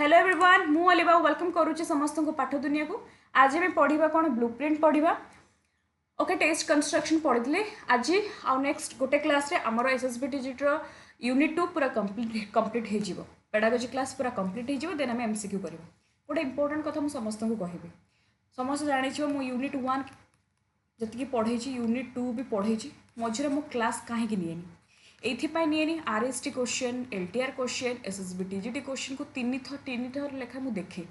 Hello everyone मु अलिबा welcome करुच्ची समस्त को पाठ दुनिया को। आज आम पढ़ा कौन ब्लूप्रिंट पढ़ा। ओके टेस्ट कंस्ट्रक्शन पढ़ी आज आउ नेक्स्ट गोटे क्लास रे आमर एसएसबीटीजीटी यूनिट 2 पूरा कंप्लीट हो पेडागोजी क्लास पूरा कंप्लीट हो देन आम एमसीक्यू कर गोटे इंपोर्टेंट कथा मुझे समस्त को कहबी। समस्त जानी मु यूनिट 1 जी पढ़े यूनिट 2 भी पढ़े मझे मो क्लास कहीं निएनी एइथिपाई निएनी RST question LTR question SSB TGT question को तीन थर लेखा मु देखे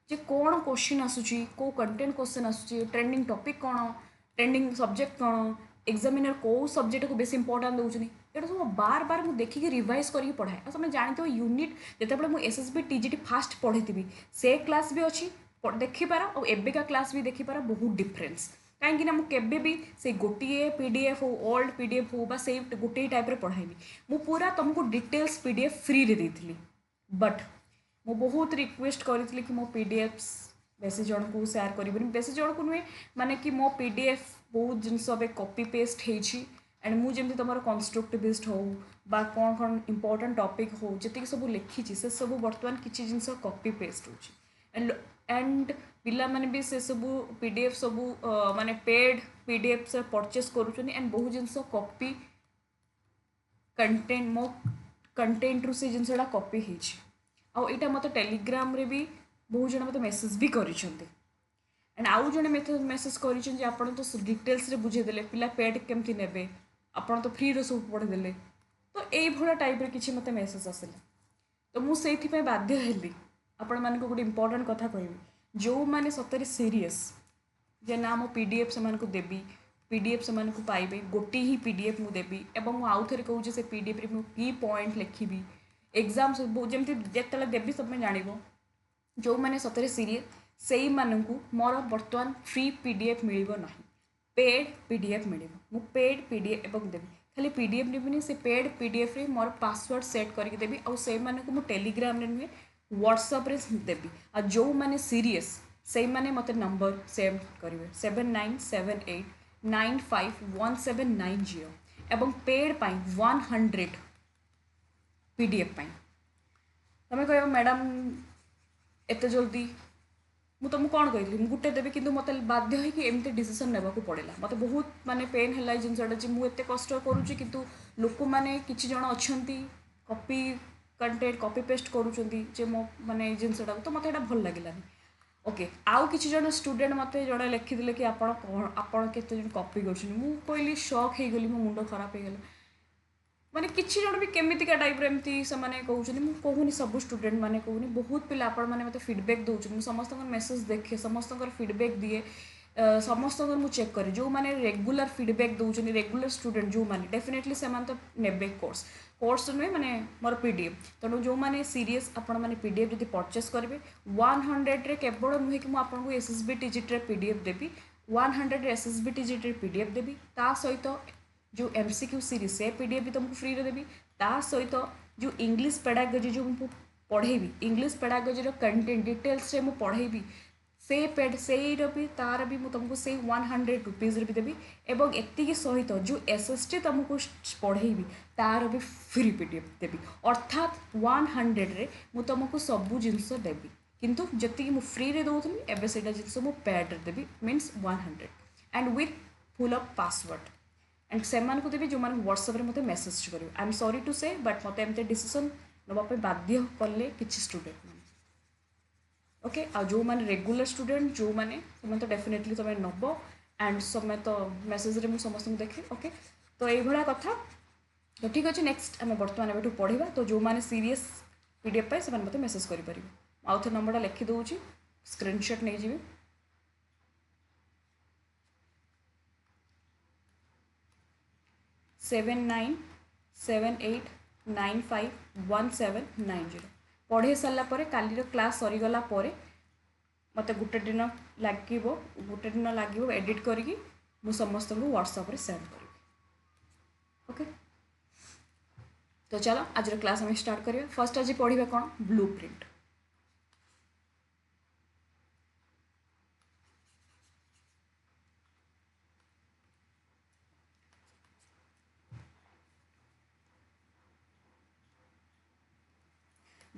जे कौन क्वेश्चन आसूची को कंटेंट क्वेश्चन आसूची ट्रेंडिंग टॉपिक कौन ट्रेंडिंग सब्जेक्ट कौन एग्जामिनर को सब्जेक्ट को बेस इंपोर्टां दौरान ये सब बार बार मुझे देखिए रिवाइज करके पढ़ाए और तुम जानते हो यूनिट जिते मुझे एसएसबी टीजीटी फास्ट पढ़ी थी से क्लास भी अच्छी देखिपार और एबिका क्लास भी देखिपार बहुत डिफरेन्स कहीं मुझे भी से गोटे पीडीएफ हो ओल्ड पीडीएफ हो से गोटे टाइप पढ़ाइनी मु पूरा तुमको डिटेल्स पीडीएफ फ्री रे देती बट मु बहुत रिक्वेस्ट करी कि मो पीडीएफ्स बेसी जन को सेयार करी बेसी जन को नुहे माने कि मो पीडीएफ बहुत जिनस कॉपी पेस्ट होती एंड मुझे तुम कन्स्ट्रक्टिविस्ट हो बा कौन कौन इंपोर्टेंट टॉपिक हो जी सब लिखी से सब बर्तमान किसी जिनस कॉपी पेस्ट हो एंड पिला माने भी से सब पीडीएफ सब माने पेड पीडीएफ से परचेस करुछन एंड बहुत जिनस कॉपी कंटेंट मो कंटेंट रु से जिनसटा कॉपी होती आईटा मत टेलीग्राम रे भी बहुत जन मत मेसेज भी करिसेंती एंड आउ जने मेसेज करिसें जे आपण तो डिटेल्स रे बुझेदेले पिला पेड केमती नेबे आपण तो फ्री रो सब पढ़ेदेले तो यही भाया टाइप रे किछि मते मेसेज आसिला तो मु सेइथि बाध्य हेली आपण मानको गोटे इंपोर्टेंट कथा कहबी जो माने सतरे सीरीयस जे ना मो पीडीएफ से मानको देबी पीडीएफ से मानको पाइबे गोटी ही पीडीएफ मु देबी एवं मु आउ थरे कहूँ से पीडीएफ रे मु की पॉइंट लिखिबी एग्जाम सब जमती जेतले देबी सब में जानिबो जो माने सतरे सीरीयस सेई माननकु मोर वर्तमान फ्री पीडीएफ मिलिबो नाही पेड पीडीएफ मिलिबो मु पेड पीडीएफ एवं देबी खाली पीडीएफ नेबिनी से पेड पीडीएफ रे मोर पासवर्ड सेट करके देबी और से मानकु मु टेलीग्राम रे नुहे व्हाट्सएप रे देबी आ जो माने सीरीयस से माने मते नंबर सेव करिवे 7978951790 एवं पेड पाई 100 पीडीएफ पाई तमे कहबो मैडम एते जल्दी मु तुमको कौन कही मुझे गोटे देवी कि मत बाध्य है कि एमती डिसीजन नेबा को पड़ेगा मत बहुत माने पेन है जिनसा मुझे कष्ट करुच्ची किंतु लोक मैंने किसी जन अच्छा कॉपी कंटेंट कॉपी पेस्ट करुँचे मो माने जिनसा तो मत भल लगे ओके आउ किसी जन स्टूडेंट मत जड़े लिखिदे कि आपण केते कॉपी कर कहली शॉक हो गली मो मुंड खराब हो गला माने किसी जन भी केमितिका टाइप एमती से कहते कहूनी सब स्टूडेंट मैंने कहूनी बहुत पिला आपण मैंने मत फीडबैक दौरान समस्त मेसेज देखे समस्त फीडबैक दिए समस्त मुझे चेक करे जो मैंने रेगुलर फीडबैक दौरान रेगुलर स्टूडेंट जो मैंने डेफिनेटली से तो नेबे कोर्स नुहे माने मोर पीडीएफ तेणु जो मैंने सीरीयस आपण मैंने पीडीएफ जब परचेस करेंगे 100 रे केवल नुहे कि मुझे एसएसबी टीजीटी पीडीएफ देवी 100 एसएसबी टीजीटी पीडीएफ देवी ता सहित जो एमसीक्यू सीरीज से पीडीएफ भी तुमको फ्री देवी ता सहित जो इंग्लिश पेडागोजी जो मुझे पढ़ेबी इंग्लिश पेडागोजी कंटेंट डिटेल्स रे मु पढ़ेबी से पेड से भी तार भी मुझे तुमको से 100 रुपीज भी देवी एवं एति सहित जो एसएसटी तुमको पढ़ेबी तार भी फ्री पीडीएफ देवी अर्थात 100 रे मु तुमको सबू जिनस देवी किंतु जी मु फ्री रे दौली एवं से जिनस मु paid Devi means 100 and with full of password and से को देवी जो मैंने व्हाट्सएप रे मते मेसेज करेंगे आई एम सॉरी टू से बट मत एमती डिसीजन नापी बाध्य कले किसी स्टूडेंट ओके आ जो मैंने रेगुलर स्टूडेंट जो मैंने तो डेफिनेटली तुम नब एंड समय तो मेसेज रे समस्त देखे ओके तो ये कथा तो ठीक अच्छे नेक्स्ट आम बर्तमान एवं पढ़ा तो जो मैंने सीरीयस पीडीएफ पाए से मत मेसेज करेंगे आउ थे नंबरटा लिखिदे स्क्रीनशॉट नहीं जी 7978951790 पढ़े सारापर कालीर क्लास सरीगला मत गोटे दिन लगे एडिट करी समस्त को व्हाट्सएप सेंड करी ओके तो चलो आज क्लास आम स्टार्ट करिया फर्स्ट आज पढ़ा कौन blueprint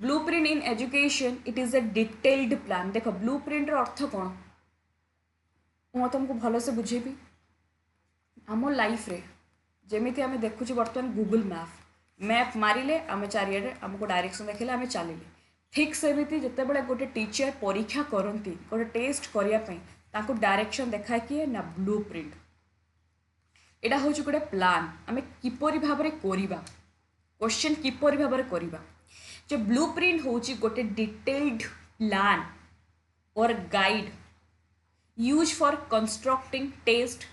blueprint in education it is a detailed plan. देख ब्लूप्रिंट अर्थ कौन मैं तुमको भलसे बुझेबी। आम लाइफ रे जमी आम देखुचे बर्तमान गूगल मैप मारे आम चारिड़े आमको डायरेक्शन देखले आम चलिले ठीक सेमती जितेबाला गोटे टीचर परीक्षा करती गोटे टेस्ट करने डायरेक्शन देखा किए ना ब्लूप्रिंट। एटा हूँ गोटे प्लान आम किपरि भाव करवा क्वेश्चन किपरि भाव करवा। जो ब्लूप्रिंट हूँ गोटे डिटेल्ड प्लान और guide use for constructing test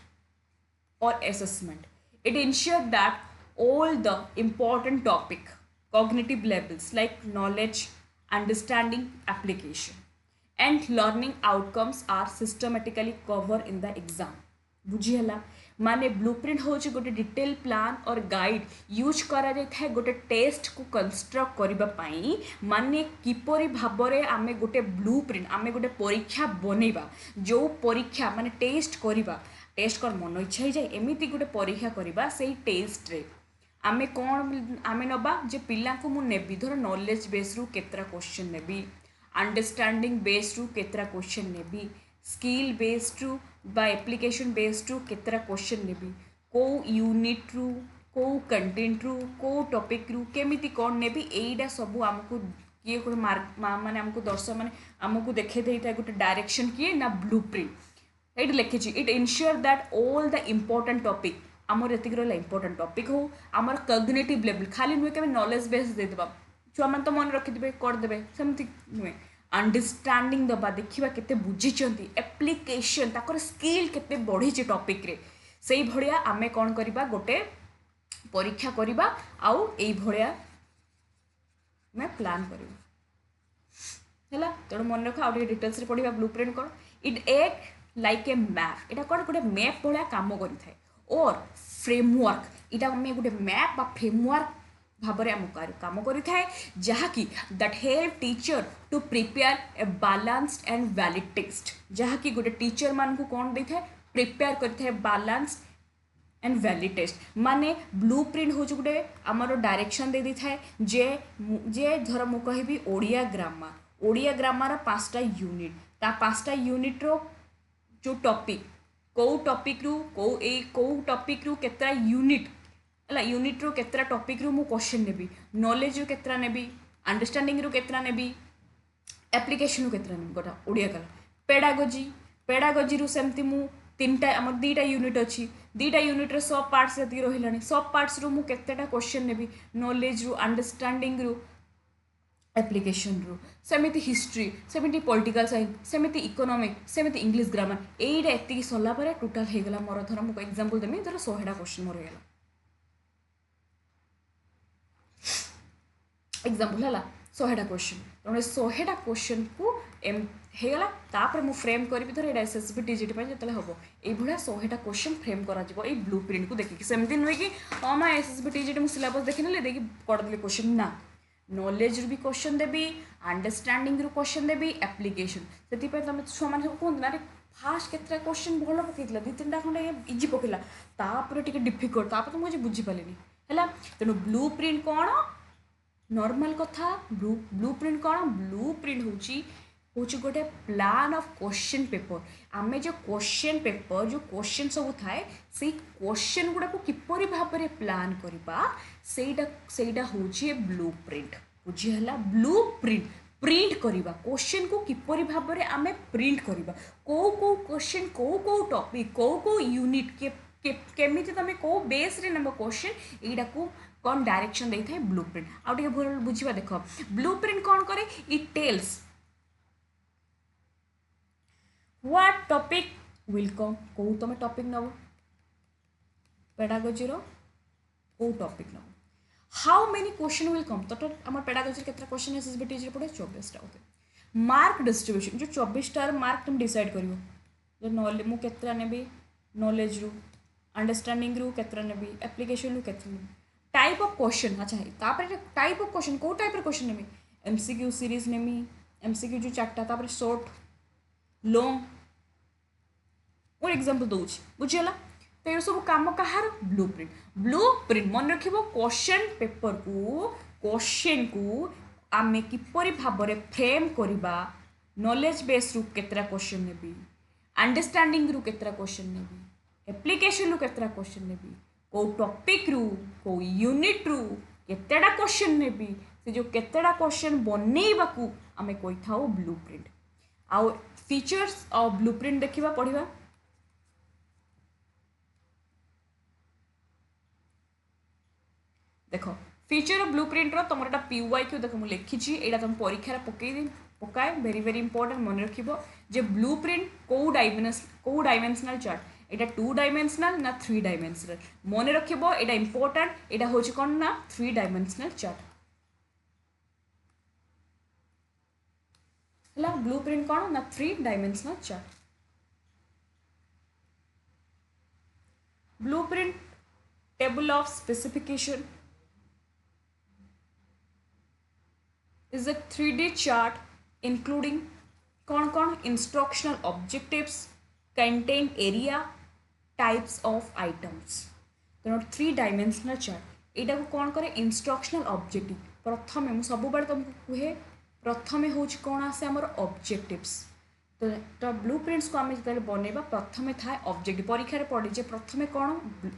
or assessment. It ensures that all the important topic, cognitive levels like knowledge, understanding, application, and learning outcomes are systematically covered in the exam. बुझीगला माने blueprint हूँ गोटे detail plan और guide use करा जाए गोटे test को construct करने माने किपरि भाव में आम गोटे ब्लूप्रिंट आम गोटे परीक्षा बनइबा जो परीक्षा माने टेस्ट करवा टेस्ट कर मन इच्छा ही जाए एमती गोटे परीक्षा करवा से टेस्ट रे आमे कौन आमे नबा जे पिला को मु नेबी धर नॉलेज बेस रु केतरा क्वेश्चन नेबी अंडरस्टैंडिंग बेस रु केतरा क्वेश्चन नेबी स्किल बेस्ड रु बा एप्लिकेशन बेस्ड रु केतरा क्वेश्चन नेबी को यूनिट रु को कंटेंट रु को टॉपिक रु केमिति कौन नेबी एईडा सब आमको किए गोटे मार्क माने आमको दर्शक माने आमको देखे देता गोटे डायरेक्शन किए ना ब्लूप्रिंट ये लिखी it ensure that all the important topic आमर एतिक रहा इम्पोर्टेंट टॉपिक हो आमर कॉग्निटिव लेवल खाली नुहे के नॉलेज बेस देदेबा छुआ मैंने तो मन रखिदे करदे सेमती नुहे अंडरस्टैंडिंग दबा देखा केते बुझीचंती एप्लिकेशन ताकर स्किल केते बढ़ी टॉपिक रे से भलिया आमे कौन करबा गोटे परीक्षा करबा आउ एई भलिया मैं प्लान करबा हला तेणु मन रख आउ डिटेल्स रे पढ़िबा ब्लूप्रिंट कौन इट एक लाइक ए मैप एटा कौन गोटे मैप भाया कम कर और फ्रेमवर्क इटा आम गोटे मैप बा फ्रेमवर्क भाव में आम कम कर जहाँकि that help teacher to prepare a balanced and valid text जहाँकि गोटे टीचर मान को कौन दे था प्रिपेयर कर बालांस्ड एंड वैलिड टेस्ट माने ब्लूप्रिंट हूँ गोटे आमर डायरेक्शन दे था जे धर मु कहि ओडिया ग्रामर 5टा यूनिट ता 5टा यूनिट रो जो टॉपिक कौ टॉपिक रु कौ टॉपिक रु केतरा यूनिट है यूनिट रो केतरा टॉपिक रु मु क्वेश्चन नेबी नॉलेज रु केतरा नेबी अंडरस्टैंडिंग रु केतरा नेबी एप्लिकेशन रु केतरा नेबी गोटा ओडिया कला पेडागोजी रु सेमती मु 3टा आम 2टा यूनिट अच्छी 2टा यूनिट रे सब पार्ट्स ये रही सब पार्ट्स रु मु केतेटा क्वेश्चन नेबी नॉलेज रु अंडरस्टैंडिंग रु एप्लिकेशन रु सेमिति हिस्ट्री सेमिति पॉलिटिकल साइंस सेमिति इकोनॉमिक सेमिति इंग्लिश ग्रामर एईटा एतिकी सरला पर टोटल हो गला मोर धर मु एग्जांपल देमी धर 100टा क्वेश्चन मोर होगला एग्जांपल हला 100टा क्वेश्चन तने 100टा क्वेश्चन को एम हेगला तापर मु फ्रेम करबी धर एटा एसएसबी टीजीटी पे जतले हबो ए भुला 100टा क्वेश्चन फ्रेम करा जिवो ए ब्लूप्रिंट को देखि सेमिति नय कि हम एसएसबी टीजीटी मु सिलेबस देखिनले देखि कर देले क्वेश्चन ना नॉलेज भी क्वेश्चन देवी अंडरस्टैंडिंग रु क्वेश्चन देवी एप्लिकेशन से तुम छुआ मैंने सब कहते ना फास्ट केतरा क्वेश्चन भल पकईला 2-3टा खंडे इजी पकईला तापर टिके डिफिकल्ट तापर तो मुझे बुझीपारे है तेणु ब्लूप्रिंट कौन नॉर्मल कथा ब्लूप्रिंट कौन ब्लूप्रिंट हूँ गोटे प्लान ऑफ क्वेश्चन पेपर आम जो क्वेश्चन पेपर जो क्वेश्चन सब थाए से क्वेश्चन गुड़ा को किपरि भाव में प्लान करवा सेटा हूँ ब्लूप्रिंट बुझीगला ब्लूप्रिंट प्रिंट करवा क्वेश्चन को किपरि भाव में आम प्रिंट करवा को क्वेश्चन को टॉपिक को यूनिट केमी तुम को बेस रे नंबर क्वेश्चन यहीटा को कौन डायरेक्शन दे था ब्लूप्रिंट आउ टे भल बुझा देख ब्लूप्रिंट कौन करे it tells what topic will come को तुम टॉपिक नब पेडागोजी रो को टॉपिक नब how many question will come तो आम पेडागोजी केतना क्वेश्चन एसएसबी टीजी पड़े 24टा ओके मार्क डिस्ट्रीब्यूशन जो 24टा मार्क तुम डिसाइड करियो जो नॉलेज मु केतना नेबी नॉलेज रु अंडरस्टैंडिंग रु केतना नेबी एप्लिकेशन रु केतना नेबी टाइप ऑफ क्वेश्चन अच्छा तापर टाइप ऑफ क्वेश्चन को टाइप क्वेश्चन नेबी एमसीक्यू सीरीज नेमी एमसीक्यू जो 4टा तापर शॉर्ट लॉन्ग और एग्जांपल दूची बुझीगला तो ये सब कम कहार ब्लूप्रिंट मन रखिबो क्वेश्चन पेपर को आमे किपरि भाबरे फ्रेम करिबा नॉलेज बेस रु केतरा क्वेश्चन नेबी अंडरस्टैंडिंग रु केतरा क्वेश्चन नेबी एप्लीकेशन रु केतरा क्वेश्चन नेबी को टॉपिक रु को यूनिट रु केतेडा क्वेश्चन नेबी से जो केतेडा क्वेश्चन बनेइबा को आमे कोइ थाउ ब्लूप्रिंट आउ फीचर्स ऑफ ब्लूप्रिंट देखिबा पढिबा देखो फीचर ऑफ ब्लूप्रिंट रो तुम एटा पीवाई क्यू देखो मु लिखिछि एटा तुम परीक्षा रे पकाए वेरी वेरी इंपोर्टेंट मन रखिबो जे ब्लूप्रिंट को डायमेंशनल चार्ट एटा 2 डायमेंशनल ना 3 डायमेंशनल मन रखिबो एटा इंपोर्टेंट एटा होछि कोन ना 3 डायमेंशनल चार्ट हला ब्लूप्रिंट कोन ना 3 dimensional chart blueprint table of specification is a 3D chart including कौन instructional objectives, content area, types of items. तो 3 डायमेंशनल चार्ट एटा को कौन करे इंस्ट्रक्शनल ऑब्जेक्टिव प्रथमे मु सब बार तुमको कहे प्रथमे होच कौन आसे हमर ऑब्जेक्टिव्स तो ब्लूप्रिंट्स को आम जो बनइबा प्रथमे थाए ऑब्जेक्टिव परीक्षा रे पड़ी जे प्रथमे कौन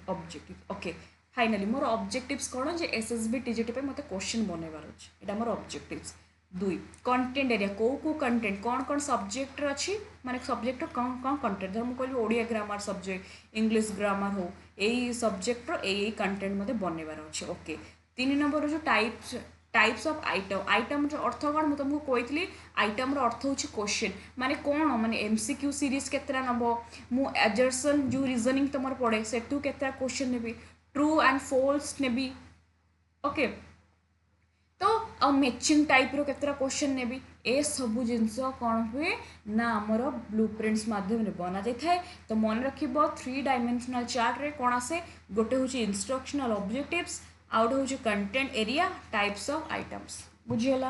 ऑब्जेक्टिव ओके फाइनली मोर ऑब्जेक्टिव्स कौन जे एसएसबी टीजीटी पे मते क्वेश्चन बनइबार अछि एटा मोर ऑब्जेक्टिव्स 2 कंटेंट एरिया को कंटेंट कौन सब्जेक्ट अछि माने सब्जेक्ट कौन कंटेंट धर मु कहली Odia grammar subject English grammar हो एई सब्जेक्ट रो एई कंटेंट मते बनइबार अछि ओके 3 नंबर जो टाइप्स ऑफ आइटम जो अर्थ कौन मुझे तुमको कहती आइटम अर्थ हूँ क्वेश्चन माने कौन माने एमसीक्यू सीरीज केतरा नब मु एजर्सन जो रीजनिंग तुम पढ़े से केतरा क्वेश्चन नेबी ट्रू एंड फॉल्स नेबी ओके तो आ मैचिंग टाइप रो केतरा क्वेश्चन नेबी ए सबु जिंस कौन हुए ना आमर ब्लूप्रिंट्स माध्यम रे बना जाय थाए तो मन रखिबो 3 डायमेंशनल चार्ट रे कौन आसे गोटे हूँ इंस्ट्रक्शनल ऑब्जेक्टिव्स आउट हूँ content area types of items बुझीगला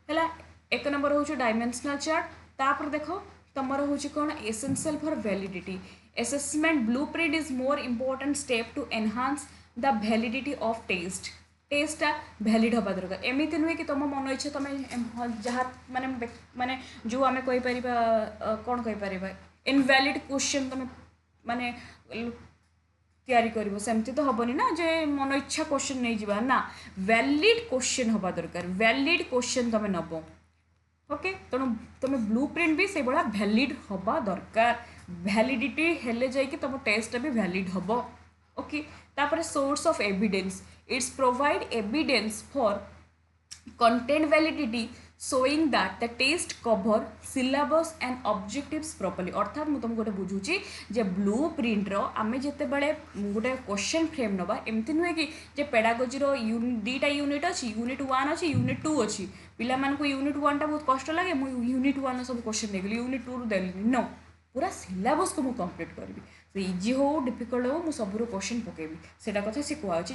है एक नंबर हूँ डायमेंशनल चार्ट तापर देखो तमर हूँ कौन essential for validity assessment blueprint is more important step to enhance the validity of test valid हवा दरकार एमती नुहे कि तुम मन इच्छा तुम जहाँ माने माने जो आम कहीपर कौन कहीपर इनवैलिड क्वेश्चन तुम माने तैयारी कर सेमती तो हेनी ना जे मन इच्छा क्वेश्चन नहीं जावा ना वैलिड क्वेश्चन हवा दरकार वैलिड क्वेश्चन तुम नब ओके तेणु तुम ब्लूप्रिंट भी से भाया वैलिड हवा दरकार वैलिडिटी हेले जाइए तुम टेस्ट भी वैलिड हम ओके तापर source of evidence it's provide evidence for content validity showing that the test cover syllabus and objectives properly अर्थात मुझे तुमको गोटे बुझुची जे ब्लूप्रिंट रो आमे जेते बड़े गोटे क्वेश्चन फ्रेम नबा एमती नुहे कि जे पेडागोजी रो दुईटा यूनिट अच्छी यूनिट 1 अच्छी यूनिट 2 अच्छी पिला मानकु यूनिट 1 टा बहुत कष्ट लगे मु यूनिट 1 सब क्वेश्चन देगली यूनिट 2 रु देली नो पूरा सिलेबस को मु कंप्लीट करबी से इजी हो डिफिकल्ट हो मु सबरो क्वेश्चन पकेबी सेटा कथा से कहउची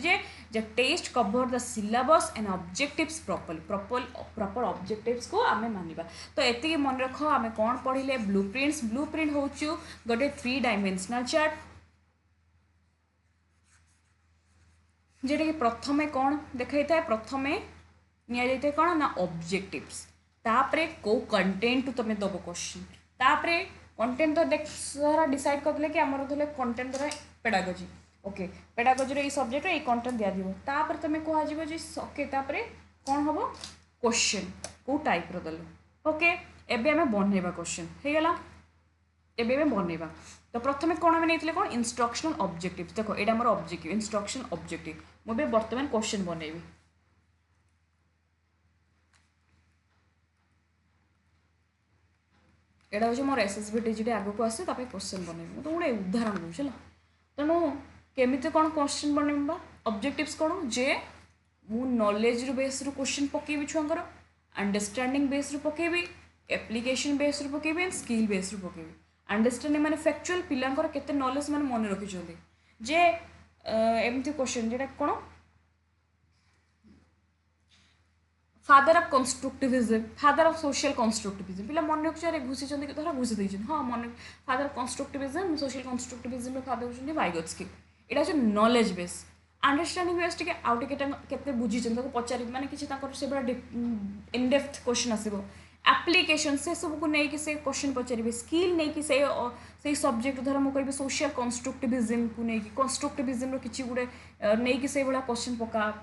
जे test cover the syllabus and objectives proper objectives को आमे मानिबा तो एति मन रख आमे कोन पढिले ब्लूप्रिंट होचु गोटे 3 डायमेंशनल चार्ट जेटा कि प्रथमे कोन देखाई थाए प्रथमे निया जाइते कोन ना ऑब्जेक्टिव्स तापरे को कंटेंट तमे दबो क्वेश्चन तापरे कंटेंट तो देख सारा डिसाइड करले कि हमर धले कंटेंट द्वारा पेडागोजी ओके पेडागोजी रे ई सब्जेक्ट रे ई कंटेंट दिया दिबो तापर तमे कोहा जिवो जे ओके तापरे कोन हबो क्वेश्चन को टाइप रो दले ओके एबे हमें बनैबा क्वेश्चन हे गेला एबे हमें बनैबा तो प्रथमे कोन हमें नेतले कोन इंस्ट्रक्शनल ऑब्जेक्टिव देखो एडा हमर ऑब्जेक्टिव इंस्ट्रक्शन ऑब्जेक्टिव मो बे वर्तमान क्वेश्चन बनैबी एटा हूँ मोर एसएसबी टीजीटी आगे को आसे क्वेश्चन बनैबी तो गोटे उदाहरण दूसरा तेणु केमिति कौन क्वेश्चन बनैबा ऑब्जेक्टिव्स कौन जे मु नॉलेज बेस रु क्वेश्चन पकेबी छुआंकर अंडरस्टैंडिंग बेस रु पकेबी एप्लीकेशन बेस रु पकेबी एंड स्किल बेस रु पकेबी अंडरस्टैंडिंग माने फैक्चुअल पिलांकर केते नॉलेज माने मन रखिछन्ती जे एमती क्वेश्चन जेटा कौन father of constructivism father of social constructivism पिला मन रखिछरे घुसी चंदी के धरा घुसी दैछन हां मन father of constructivism social constructivism father होछन वाइगोत्स्की एटा छ नॉलेज बेस अंडरस्टैंडिंग बेस टिके आउ टिके केते बुझिछन ताको पचारि माने किछि ताकर से बड़ा इन डेप्थ क्वेश्चन आसीबो एप्लिकेशन से सब को नहीं कि से क्वेश्चन पचारिबे स्किल नहीं कि से सब्जेक्ट धर मु कहबे सोशल कंस्ट्रक्टिविज्म को नहीं कि कंस्ट्रक्टिविज्म रो किछि गुडे नहीं कि से बड़ा क्वेश्चन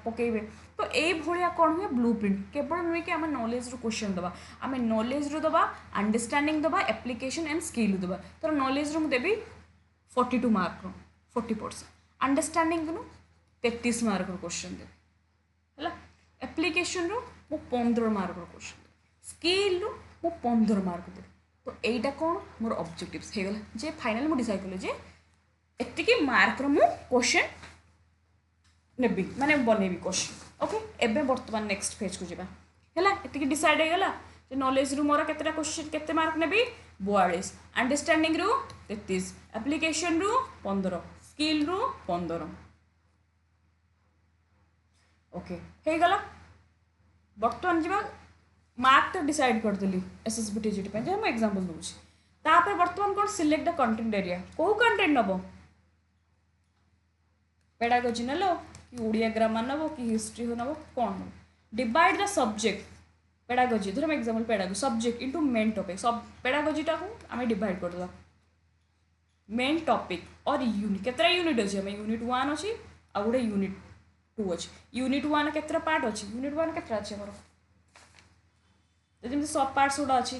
पकेबे तो ए भलिया कोन हुए ब्लूप्रिंट केवल नुहे कि आम नॉलेज रो क्वेश्चन दबा आम नॉलेज रो दबा अंडरस्टैंडिंग दबा एप्लिकेशन एंड स्किल दबा तो नॉलेज रो मु देबी 42 मार्क रो 40% अंडरस्टैंडिंग नु 33 मार्क रो क्वेश्चन देबी है एप्लिकेशन रो मु 15 मार्क रो क्वेश्चन स्किल रू मु 15 मार्क देबी तो एटा कौन मोर ऑब्जेक्टिव्स हे गला जे फाइनल मु डिसाइड कले जे एतिकी मार्क रो मु क्वेश्चन नेबी माने बनेबी क्वेश्चन ओके एबे वर्तमान नेक्स्ट फेज को जिबा हैला एतिकी डिसाइड हे गला जे नॉलेज रू मोर केतेटा क्वेश्चन केते मार्क नेबी 42 अंडरस्टैंडिंग रू 33 एप्लीकेशन रू 15 स्किल रू 15 ओके हे गला वर्तमान जिबा मार्क तो डिसाइड करदेली एसएसबी टीजीटी पे जे हम एग्जांपल दूची तापर वर्तमान कोन सिलेक्ट द कंटेंट एरिया को कंटेंट नबो पेडागोजी नलो कि ओडिया ग्रामर नबो कि हिस्ट्री हो नबो कोन डिवाइड द सब्जेक्ट पेडागोजी धर हम example pedagogy subject into main topic सब पेडागोजी टा को हमें डिवाइड कर दला मेन टॉपिक और यूनिट केतरा यूनिट अछि हमें यूनिट 1 अछि आ गुडे यूनिट 2 अछि यूनिट 1 केतरा पार्ट अछि यूनिट 1 केतरा अछि हमर जमी सब पार्ट्स गुड़ा अच्छी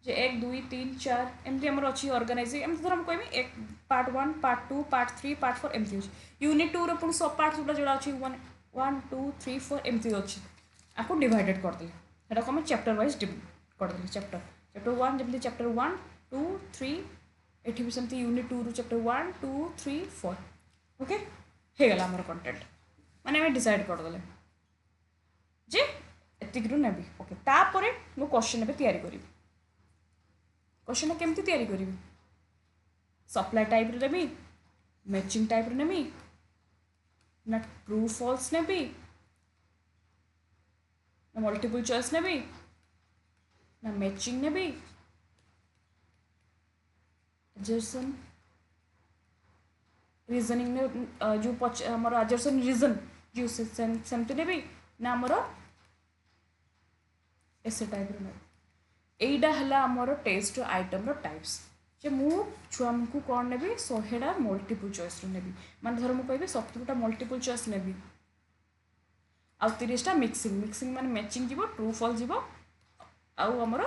जे 1 2 3 4 एमती आमर अच्छी ऑर्गेनाइज एमती धर हम कहमी एक पार्ट 1 पार्ट 2 पार्ट 3 पार्ट 4 एमती अच्छी यूनिट 2 पुणी सब पार्ट्स गुड़ा जोड़ा अच्छी 1 1 2 3 4 एमती अच्छी आपको डिवाइडेड करदे सेटा को चैप्टर वाइज करदे चैप्टर 1 जमी चैप्टर 1 2 3 एठी भी सेमती यूनिट 2 रु चैप्टर 1 2 3 4 ओके हे गला हमर कंटेंट माने हम डिसाइड करदे जे एतिकरू नेबी ओके तापर मु क्वेश्चन पे तैयारी करी क्वेश्चन केमती तैयारी करी सप्लाई टाइप रे नेबी मैचिंग टाइप रे नेबी ना ट्रू फॉल्स नेबी ना मल्टीपल चॉइस नेबी ना मैचिंग नेबी एजर्सन रीजनिंग ने जो हमर एजर्सन रीजन जो सेमती नेबी ना हमर एसे टाइप एटा है आमर टेस्ट आइटम रो टाइप्स जे मु छुआ को कौन नेबी 100टा मल्टीपल चॉइस रो नेबी माने धर मु कहबे 70टा मल्टीपल चॉइस नेबी आ 30टा मिक्सिंग माने मैचिंग जीवो ट्रू फॉल्स जीवो आउ आमर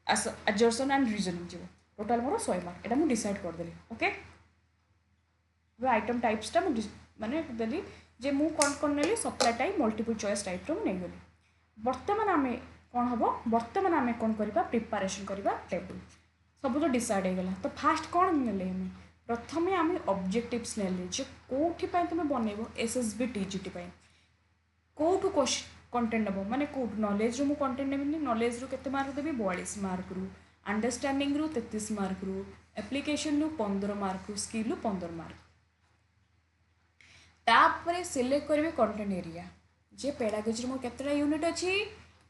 एजर्सन एंड रीजनिंग जीवो टोटल मोर 100 मार्क एटा मु डिसाइड कर देली ओके वे आइटम टाइप्स टा मु माने देली जे मु कौन नेली supply type multiple choice type रो नै गली वर्तमान आमे कौन हम बर्तमान आम कौन करवा प्रिपारेसन करवा टेबल सब तो डिसाइड हो गला तो फास्ट कौन नेले हमें प्रथम आम ऑब्जेक्टिव्स नेले जे कोठी पय तुम बनइबो एसएसबी टीजीटी पय कोठु कंटेंट नबो माने कोठ नॉलेज रो मु कंटेंट नेबिनी नॉलेज रो केते मार्क देबी 42 मार्क रू अंडरस्टैंडिंग रू 33 मार्क रू एप्लीकेशन रू 15 मार्क रू स्किल रू 15 मार्क तापरे सिलेक्ट करबे कंटेंट एरिया जे पेडागोजी रो केतेटा यूनिट अछि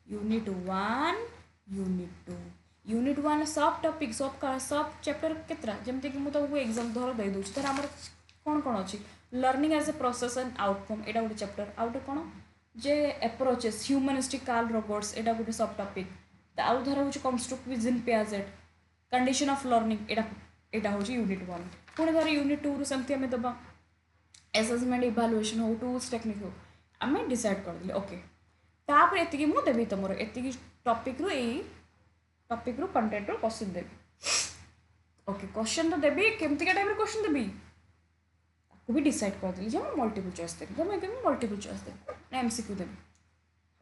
यूनिट 1 यूनिट 2 यूनिट 1 सब टॉपिक सब चैप्टर केतरा जमते कि मु तो एग्जाम धर दे दउ तर हमर कोन कोन अछि learning as a process and outcome एटा गुटे चैप्टर आउट कोन जे अप्रोचेस ह्यूमनिस्टिक कार्ल रॉबर्ट्स एटा गुटे सब टॉपिक त आउ धर होछि constructivism Piaget condition of learning एटा होछि यूनिट 1 पुणे धर यूनिट 2 रु सेमति हमें दबा असेसमेंट इवैल्यूएशन हो टूल्स टेक्निक हो हमें डिसाइड कर दिले ओके तापर एतिकी मु देबी तमरो एतिकी टॉपिक रू कंटेंट रू क्वेश्चन देबी ओके क्वेश्चन तो देबी केमती का टाइप रे क्वेश्चन देबी ताको भी डिसाइड कर दिली जे हम मल्टीपल चॉइस देबी तो मैं देबी मल्टीपल चॉइस देबी ना एमसीक्यू देबी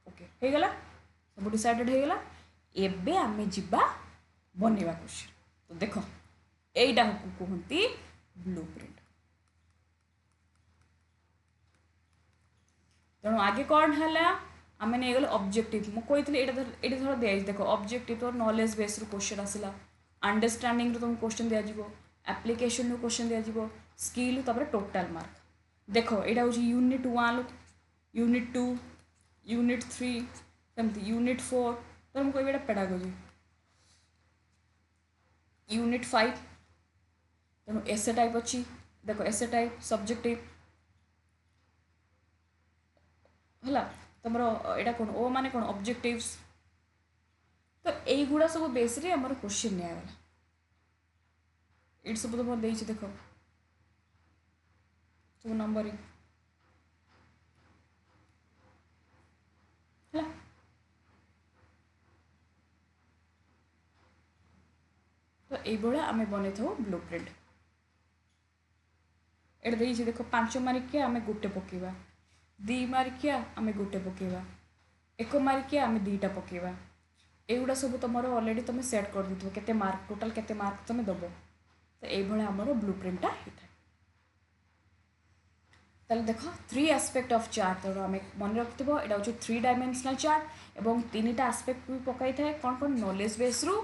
ओके हे गला सब डिसाइडेड हे गला एबे आमे जिबा बनेवा क्वेश्चन तो देखो एइडा को कहंती ब्लूप्रिंट तेणु आगे कौन है आम नहीं गले ऑब्जेक्टिव मु कही ये धर दिया देख ऑब्जेक्टिव तो नॉलेज बेस रू क्वेश्चन आसला अंडरस्टैंडिंग रू तुमको क्वेश्चन दिज्व एप्लिकेशन रू क्वेश्चन दिज्व स्किल टोटल मार्क देख यहाँ हूँ यूनिट 1 यूनिट 2 यूनिट 3 सेमती यूनिट 4 तो मुझे कहबी पेडागोजी यूनिट 5 तेणु एसे टाइप अच्छी देख एसे टाइप सब्जेक्टिव है तुम यहाँ कौन ओ माने कौन ऑब्जेक्टिव्स तो यहीगुड़ा सब बेस रे आमर क्वेश्चन निगला ये सब तुम देख देख सब नंबरिंग है तो ये आम बन था ब्लू प्रिंट ये देख 5 मार्किया आम गोटे पकेवा 2 मार्किया आम गोटे पकेवा 1 मार्किया आम 2टा पकेवा एगुड़ा सब तुम अलरेडी तुम सेट कर दे केते मार्क टोटाल केते मार्क तुम दब तो ये आमर ब्लू प्रिंटा होता है ताले देख 3 एस्पेक्ट ऑफ चार्ट तो आम मन रखिथ यहाँ हूँ 3 डायमेंशनल चार्ट और 3टा एस्पेक्ट भी पकई था कौन कौन नॉलेज बेस रु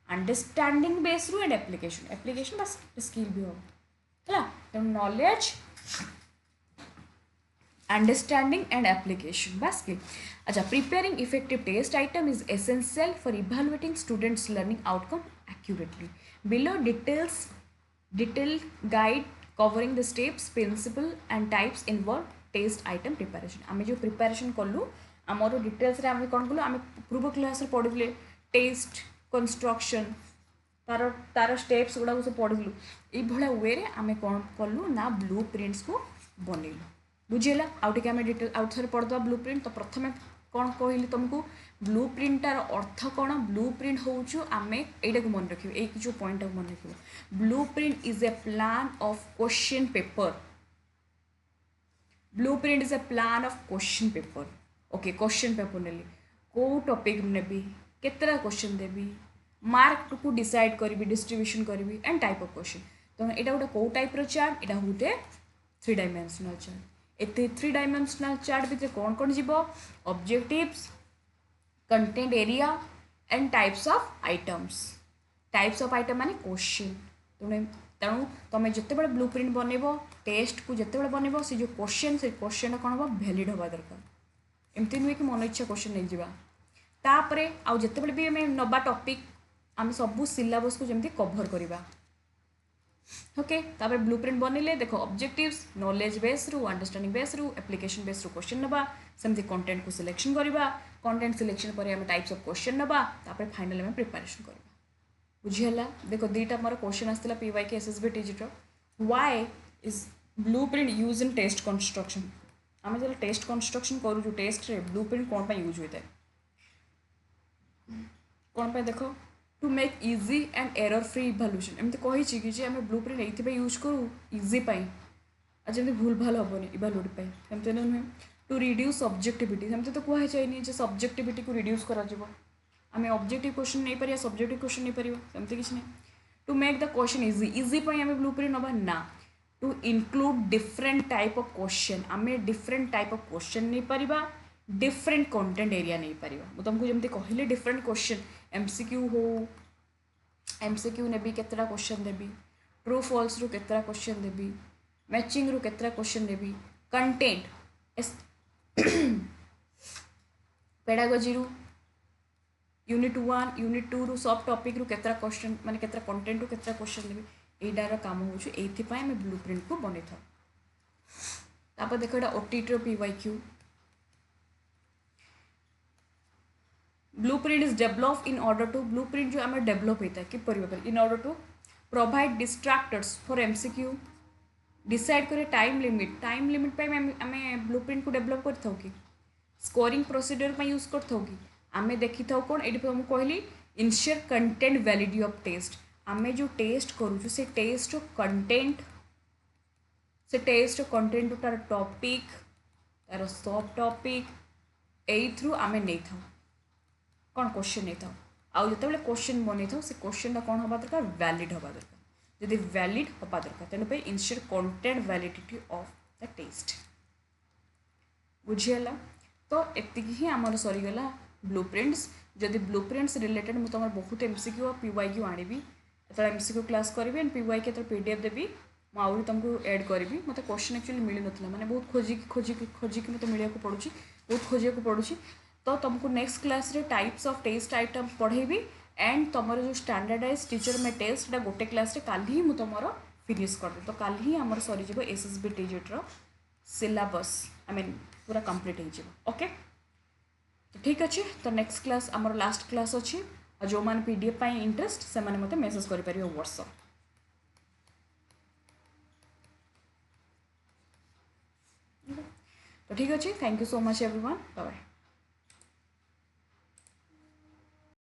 अंडरस्टैंडिंग बेस रु एंड एप्लिकेशन एप्लिकेशन बस स्किल भी हो है नॉलेज अंडरस्टैंडिंग एंड एप्लिकेशन बस स्किल अच्छा preparing effective test item is essential for evaluating students learning outcome accurately below detail guide covering the steps principle and types involved test item preparation आम जो preparation कलु आमर details रे आम कौन कलु आम पूर्व क्लास पढ़ी टेस्ट कंस्ट्रक्शन तार तार स्टेप्स गुड़ा सब पढ़लु ये वे रे आम कौन कलु ना ब्लू प्रिंट्स को बनइलु बुझीला आउ टे आम डिटेल आउ थे पढ़दे ब्लू प्रिंट तो प्रथम कौन कहली तुमको ब्लू प्रिंटार अर्थ कौन ब्लू प्रिंट हूँ आम यहाँ को मन रखिए एक जो पॉइंट मन रखिए blueprint is a plan of question paper blueprint is a plan of question paper okay question paper नेली कौ टॉपिक नेबी केतरा क्वेश्चन देबी मार्क को डिसाइड करी डिस्ट्रीब्यूशन करी एंड टाइप ऑफ क्वेश्चन तो यहाँ गोटे कौ टाइप चार्ट यहाँ गोटे 3 डायमेंशनल चार्ट एते 3 डायमेंशनल चार्ट भितर कौन कौन जीव objectives content area and types of item माने क्वेश्चन तेणु तुम जिते ब्लू प्रिंट बनइब टेस्ट को जिते बनइब से जो क्वेश्चन से क्वेश्चन कौन हम वैलिड हवा दरकार एमती नुहे कि मन इच्छा क्वेश्चन नहीं जावा तापर आउ जिते भी आम नवा टॉपिक आम सब सिलेबस को जमी कवर करवा ओके तापर ब्लू प्रिंट बनइले देख ऑब्जेक्टिव्स नॉलेज बेस रु अंडरस्टैंडिंग बेस रु एप्लिकेशन बेस रु क्वेश्चन नवा सेमती कंटेंट को सिलेक्शन करवा कंटेंट सिलेक्शन पर आम टाइप्स ऑफ क्वेश्चन नवा तापर फाइनल आम प्रिपरेशन करवा बुझीगला देख 2टा मोर क्वेश्चन आसला PYQ SSB TGT why is blueprint use in test construction आम जो टेस्ट कंस्ट्रक्शन करूँ टेस्ट रे ब्लू प्रिंट कौन यूज होता है कौन पे देख to make easy and error free evaluation एमती कही कि आम ब्लू प्रिंट ये यूज करूँ इजी जमी भूल भाल हेनी इवैल्यूएट एमती नुहे टू रिड्यूस ऑब्जेक्टिविटी सेमती तो कहुई जाए सब्जेक्टिविटी को रिड्यूस कर आम ऑब्जेक्टिव क्वेश्चन नहीं पारिया सब्जेक्टिव क्वेश्चन नहीं पारिया सेमती किसी नहीं to make the question easy आम ब्लू प्रिंट नवा ना to include different type of question आम डिफरेंट टाइप ऑफ क्वेश्चन नहीं पारिबा डिफरेंट कंटेंट एरिया नहीं पारिबा मु तुमको जमती कहले डिफरेंट क्वेश्चन एमसीक्यू हो एमसीक्यू नेबी केतरा क्वेश्चन देबी ट्रू फॉल्स रु केतरा क्वेश्चन देबी मैचिंग रु केतरा क्वेश्चन देबी कंटेंट पेडागोजी रु यूनिट 1 यूनिट 2 रु सब टॉपिक रु केतरा क्वेश्चन माने केतरा कंटेंट रु केतरा क्वेश्चन देबी एडार काम होछु एथिपाई हम ब्लू प्रिंट को बनै था तापर देखो एटा ओटीटी रो PYQ blueprint is develop in order to blueprint जो आम डेवलप होता है कि in order to provide distracters for MCQ decide करे टाइम लिमिट पे आम ब्लू प्रिंट को डेवलप कर कि स्कोरिंग प्रोसीजर पर यूज कर कि आम देखी था कौन ये कहली ensure content validity of test आम जो टेस्ट करूँ से टेस्ट कंटेंट तार टॉपिक तार सब टॉपिक यही थ्रू आम नहीं था कौन क्वेश्चन नहीं था आउ जो क्वेश्चन बन था से क्वेश्चन कौन हवा दरकार वैलिड हवा दरकार जदि वैलिड हवा दरकार तेणु ensure content validity of the test बुझीगला तो एति ही आमर सरीगला ब्लू प्रिंट्स जदि ब्लू प्रिंट्स रिलेटेड मुझे तुम बहुत एमसीक्यू और पीवाईक्यू आनी जो एमसीक्यू क्लास करी एंड पीवाईक्यू जो पीडीएफ देवी मुझे तुमको ऐड करी मत क्वेश्चन एक्चुअली मिल ना मैंने बहुत खोजिकी मत मिले पड़ू बहुत खोजा पड़ू तो तुमको नेक्स्ट क्लास रे टाइप्स ऑफ टेस्ट आइटम पढ़ेबी एंड तुम जो स्टैंडर्डाइज टीचर में टेस्ट गोटे क्लास रे काली ही मुझे तुम फिनिश कर तो काली ही आमर सरीज एसएसबी टीजीट रो सिलेबस आई मीन पूरा कंप्लीट हो ओके। तो ठीक अच्छे तो नेक्स्ट क्लास आमर लास्ट क्लास अच्छी और जो मैंने पीडीएफ पाई इंटरेस्ट से मैंने मते मेसेज कर परियो व्हाट्सएप। तो ठीक अच्छे thank you so much everyone bye bye.